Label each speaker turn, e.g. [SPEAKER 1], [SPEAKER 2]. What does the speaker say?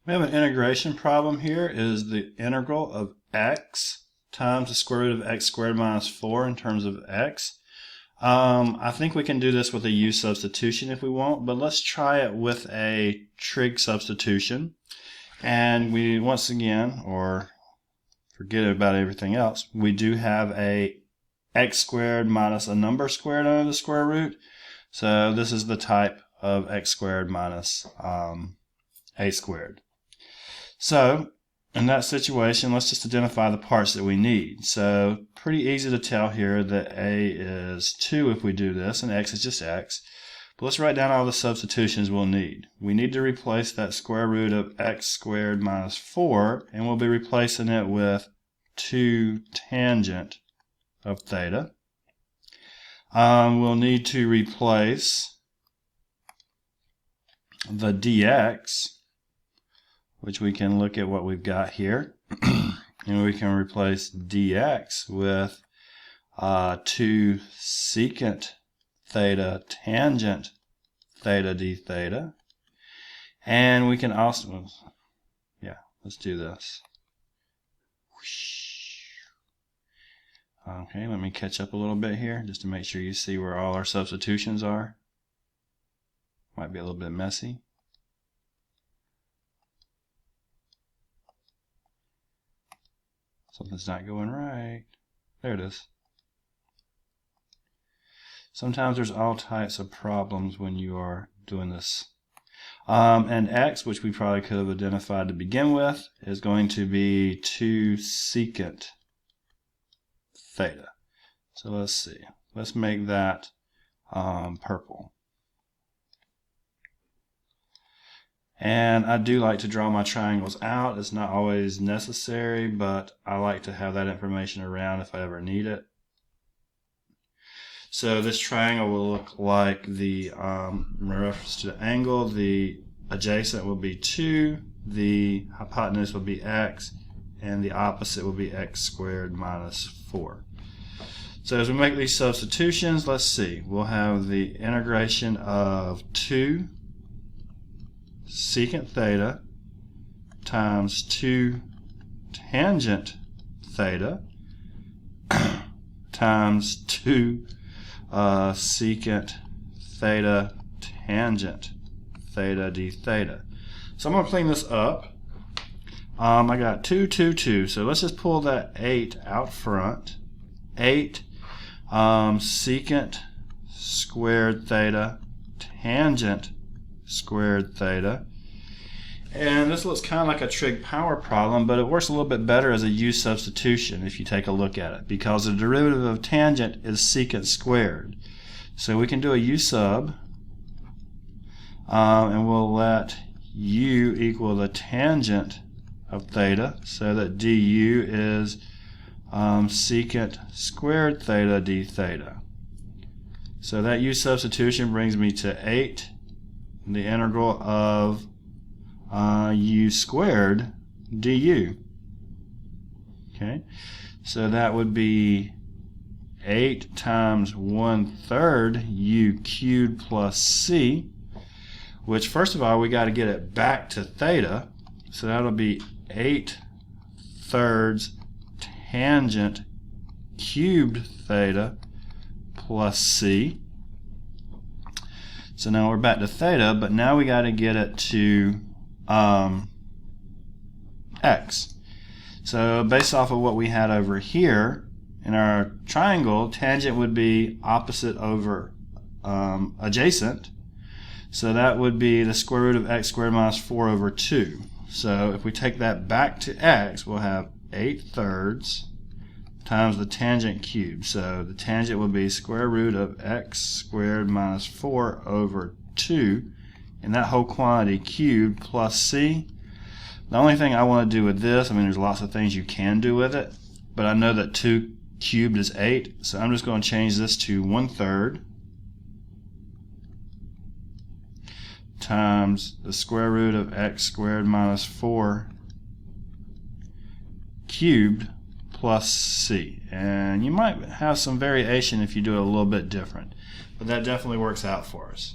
[SPEAKER 1] We have an integration problem here. Is the integral of x times the square root of x squared minus 4 in terms of x. I think we can do this with a u substitution if we want, but let's try it with a trig substitution. And we, once again, or forget about everything else, we do have a x squared minus a number squared under the square root. So this is the type of x squared minus a squared. So in that situation, let's just identify the parts that we need. So pretty easy to tell here that a is 2 if we do this, and x is just x. But let's write down all the substitutions we'll need. We need to replace that square root of x squared minus 4, and we'll be replacing it with 2 tangent of theta. We'll need to replace the dx, which we can look at what we've got here, and we can replace dx with 2 secant theta tangent theta d theta, and we can also, let's do this. Okay, let me catch up a little bit here just to make sure you see where all our substitutions are. Might be a little bit messy. Something's not going right. There it is. Sometimes there's all types of problems when you are doing this. And x, which we probably could have identified to begin with, is going to be 2 secant theta. So let's see. Let's make that purple. And I do like to draw my triangles out. It's not always necessary, but I like to have that information around if I ever need it. So this triangle will look like the, in reference to the angle, the adjacent will be 2, the hypotenuse will be x, and the opposite will be x squared minus 4. So as we make these substitutions, let's see. We'll have the integration of 2 secant theta times 2 tangent theta times 2 secant theta tangent theta d theta. So I'm going to clean this up. I got 2, 2, 2. So let's just pull that 8 out front. 8 secant squared theta tangent squared theta. And this looks kind of like a trig power problem, but it works a little bit better as a u substitution if you take a look at it, because the derivative of tangent is secant squared. So we can do a u sub, and we'll let u equal the tangent of theta, so that du is secant squared theta d theta. So that u substitution brings me to 8, the integral of u squared du. Okay, so that would be 8 times 1/3 u cubed plus c, which first of all we got to get it back to theta, so that'll be 8/3 tangent cubed theta plus c. So now we're back to theta, but now we got to get it to x. So based off of what we had over here in our triangle, tangent would be opposite over adjacent. So that would be the square root of x squared minus 4 over 2. So if we take that back to x, we'll have 8/3 times the tangent cubed. So the tangent will be square root of x squared minus 4 over 2, and that whole quantity cubed plus c. The only thing I want to do with this, I mean there's lots of things you can do with it, but I know that 2 cubed is 8, so I'm just going to change this to 1/3 times the square root of x squared minus 4 cubed plus c. And you might have some variation if you do it a little bit different, but that definitely works out for us.